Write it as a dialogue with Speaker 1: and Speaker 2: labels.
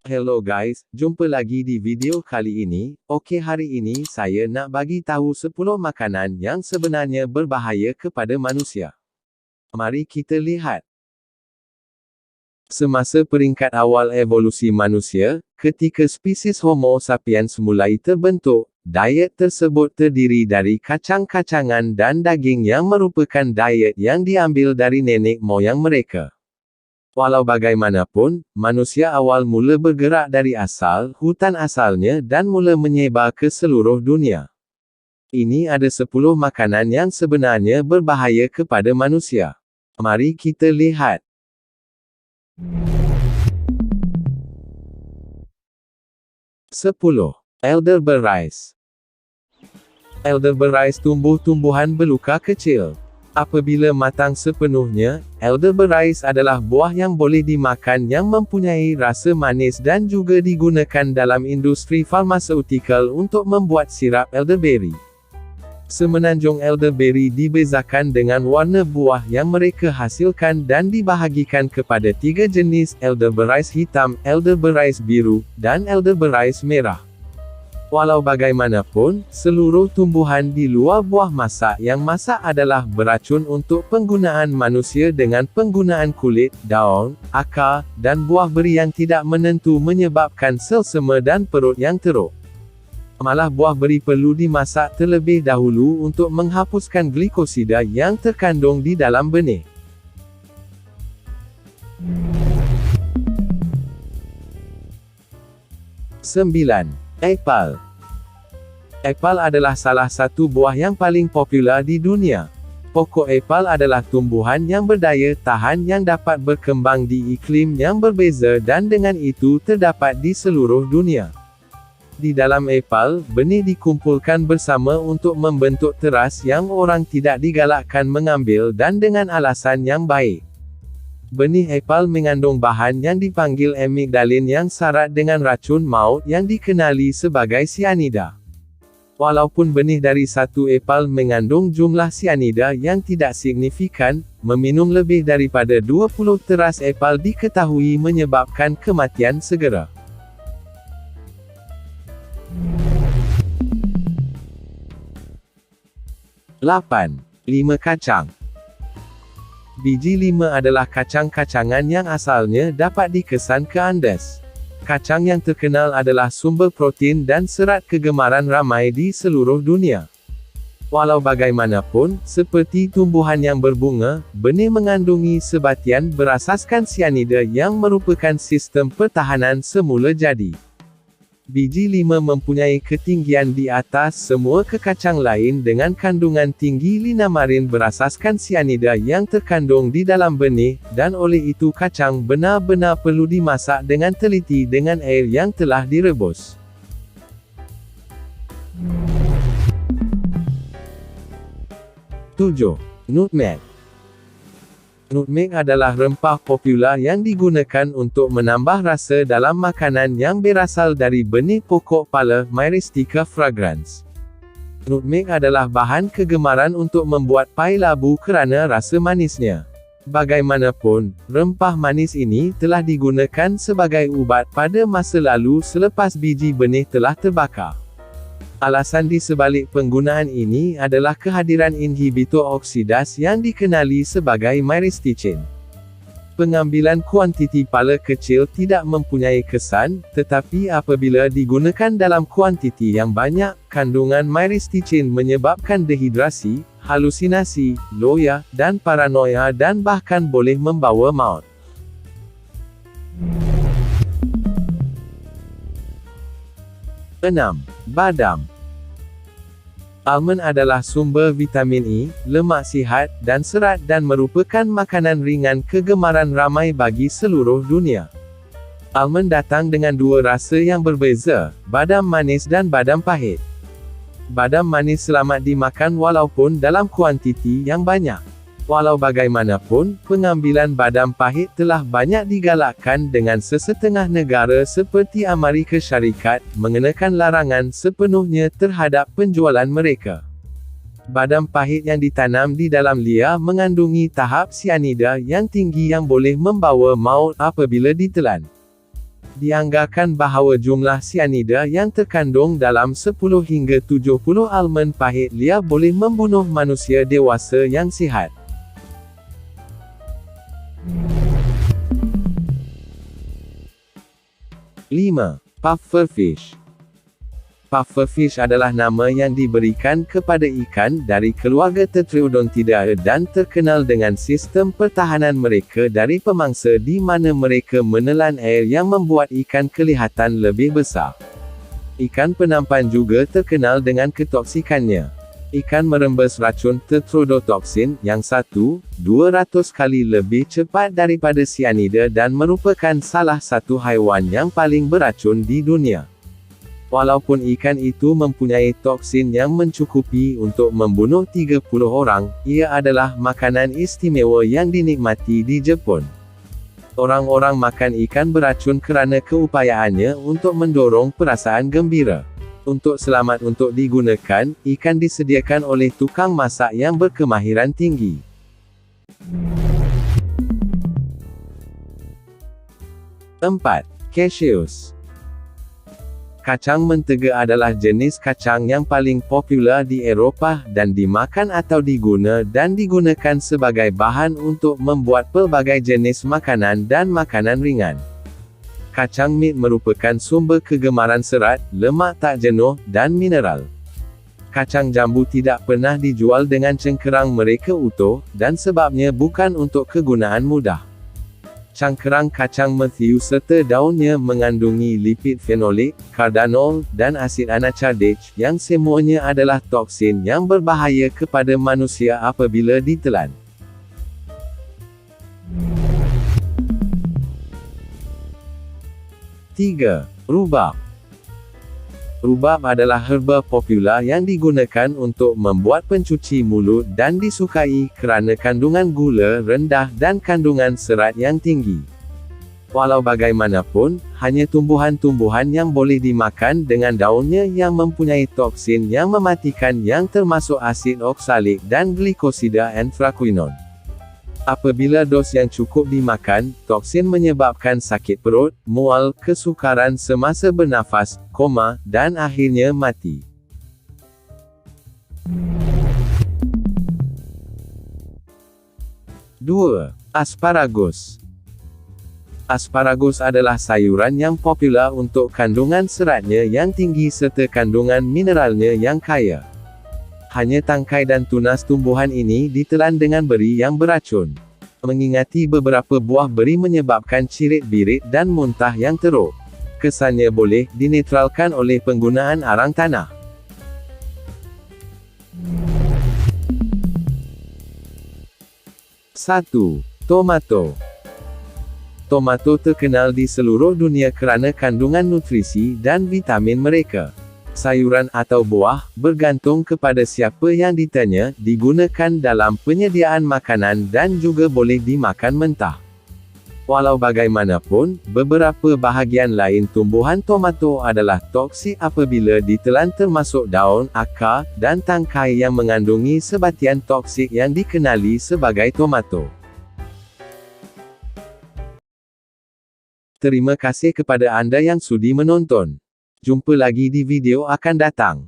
Speaker 1: Hello guys, jumpa lagi di video kali ini. Okey, hari ini saya nak bagi tahu 10 makanan yang sebenarnya berbahaya kepada manusia. Mari kita lihat. Semasa peringkat awal evolusi manusia, ketika spesies Homo sapiens mulai terbentuk, diet tersebut terdiri dari kacang-kacangan dan daging yang merupakan diet yang diambil dari nenek moyang mereka. Walau bagaimanapun, manusia awal mula bergerak dari hutan asalnya dan mula menyebar ke seluruh dunia. Ini ada 10 makanan yang sebenarnya berbahaya kepada manusia. Mari kita lihat. Sepuluh. Elderberries. Elderberries tumbuh-tumbuhan beluka kecil. Apabila matang sepenuhnya, elderberries adalah buah yang boleh dimakan yang mempunyai rasa manis dan juga digunakan dalam industri farmaseutikal untuk membuat sirap elderberry. Semenanjung elderberry dibezakan dengan warna buah yang mereka hasilkan dan dibahagikan kepada 3 jenis: elderberries hitam, elderberries biru, dan elderberries merah. Walau bagaimanapun, seluruh tumbuhan di luar buah masak yang masak adalah beracun untuk penggunaan manusia dengan penggunaan kulit, daun, akar, dan buah beri yang tidak menentu menyebabkan selsema dan perut yang teruk. Malah buah beri perlu dimasak terlebih dahulu untuk menghapuskan glikosida yang terkandung di dalam benih. Sembilan. Apple. Apple adalah salah satu buah yang paling popular di dunia. Pokok apple adalah tumbuhan yang berdaya tahan yang dapat berkembang di iklim yang berbeza dan dengan itu terdapat di seluruh dunia. Di dalam apple, benih dikumpulkan bersama untuk membentuk teras yang orang tidak digalakkan mengambil dan dengan alasan yang baik. Benih apel mengandung bahan yang dipanggil amigdalin yang syarat dengan racun maut yang dikenali sebagai sianida. Walaupun benih dari satu apel mengandung jumlah sianida yang tidak signifikan, meminum lebih daripada 20 teras apel diketahui menyebabkan kematian segera. Lapan. 5 kacang. Biji 5 adalah kacang-kacangan yang asalnya dapat dikesan ke Andes. Kacang yang terkenal adalah sumber protein dan serat kegemaran ramai di seluruh dunia. Walau bagaimanapun, seperti tumbuhan yang berbunga, benih mengandungi sebatian berasaskan sianida yang merupakan sistem pertahanan semula jadi. Biji 5 mempunyai ketinggian di atas semua kekacang lain dengan kandungan tinggi linamarin berasaskan sianida yang terkandung di dalam benih, dan oleh itu kacang benar-benar perlu dimasak dengan teliti dengan air yang telah direbus. Tujuh. Nutmeg. Nutmeg adalah rempah popular yang digunakan untuk menambah rasa dalam makanan yang berasal dari benih pokok pala Myristica fragrans. Nutmeg adalah bahan kegemaran untuk membuat pai labu kerana rasa manisnya. Bagaimanapun, rempah manis ini telah digunakan sebagai ubat pada masa lalu selepas biji benih telah terbakar. Alasan di sebalik penggunaan ini adalah kehadiran inhibitor oksidasi yang dikenali sebagai myristicin. Pengambilan kuantiti pala kecil tidak mempunyai kesan, tetapi apabila digunakan dalam kuantiti yang banyak, kandungan myristicin menyebabkan dehidrasi, halusinasi, loya, dan paranoia dan bahkan boleh membawa maut. 6. Badam. Almond adalah sumber vitamin E, lemak sihat, dan serat dan merupakan makanan ringan kegemaran ramai bagi seluruh dunia. Almond datang dengan 2 rasa yang berbeza, badam manis dan badam pahit. Badam manis selamat dimakan walaupun dalam kuantiti yang banyak. Walau bagaimanapun, pengambilan badam pahit telah banyak digalakkan dengan sesetengah negara seperti Amerika Syarikat, mengenakan larangan sepenuhnya terhadap penjualan mereka. Badam pahit yang ditanam di dalam liar mengandungi tahap sianida yang tinggi yang boleh membawa maut apabila ditelan. Dianggarkan bahawa jumlah sianida yang terkandung dalam 10 hingga 70 almond pahit liar boleh membunuh manusia dewasa yang sihat. 5. Pufferfish. Pufferfish adalah nama yang diberikan kepada ikan dari keluarga Tetraodontidae dan terkenal dengan sistem pertahanan mereka dari pemangsa di mana mereka menelan air yang membuat ikan kelihatan lebih besar. Ikan penampan juga terkenal dengan ketoksikannya. Ikan merembes racun tetrodotoxin yang 1-200 kali lebih cepat daripada sianida dan merupakan salah satu haiwan yang paling beracun di dunia. Walaupun ikan itu mempunyai toksin yang mencukupi untuk membunuh 30 orang, ia adalah makanan istimewa yang dinikmati di Jepun. Orang-orang makan ikan beracun kerana keupayaannya untuk mendorong perasaan gembira. Untuk selamat untuk digunakan, ikan disediakan oleh tukang masak yang berkemahiran tinggi. 4. Cashews. Kacang mentega adalah jenis kacang yang paling popular di Eropah dan dimakan atau digunakan sebagai bahan untuk membuat pelbagai jenis makanan dan makanan ringan. Kacang mint merupakan sumber kegemaran serat, lemak tak jenuh, dan mineral. Kacang jambu tidak pernah dijual dengan cengkerang mereka utuh, dan sebabnya bukan untuk kegunaan mudah. Cangkerang kacang Matthew serta daunnya mengandungi lipid fenolik, cardanol, dan asid anacardic, yang semuanya adalah toksin yang berbahaya kepada manusia apabila ditelan. 3. Rubab. Rubab adalah herba popular yang digunakan untuk membuat pencuci mulut dan disukai kerana kandungan gula rendah dan kandungan serat yang tinggi. Walau bagaimanapun, hanya tumbuhan-tumbuhan yang boleh dimakan dengan daunnya yang mempunyai toksin yang mematikan yang termasuk asid oksalik dan glikosida anthraquinone. Apabila dos yang cukup dimakan, toksin menyebabkan sakit perut, mual, kesukaran semasa bernafas, koma, dan akhirnya mati. 2. Asparagus. Asparagus adalah sayuran yang popular untuk kandungan seratnya yang tinggi serta kandungan mineralnya yang kaya. Hanya tangkai dan tunas tumbuhan ini ditelan dengan beri yang beracun. Mengingati beberapa buah beri menyebabkan cirit-birit dan muntah yang teruk. Kesannya boleh dinetralkan oleh penggunaan arang tanah. 1. Tomato. Tomato terkenal di seluruh dunia kerana kandungan nutrisi dan vitamin mereka. Sayuran atau buah, bergantung kepada siapa yang ditanya, digunakan dalam penyediaan makanan dan juga boleh dimakan mentah. Walau bagaimanapun, beberapa bahagian lain tumbuhan tomato adalah toksik apabila ditelan termasuk daun, akar, dan tangkai yang mengandungi sebatian toksik yang dikenali sebagai tomato. Terima kasih kepada anda yang sudi menonton. Jumpa lagi di video akan datang.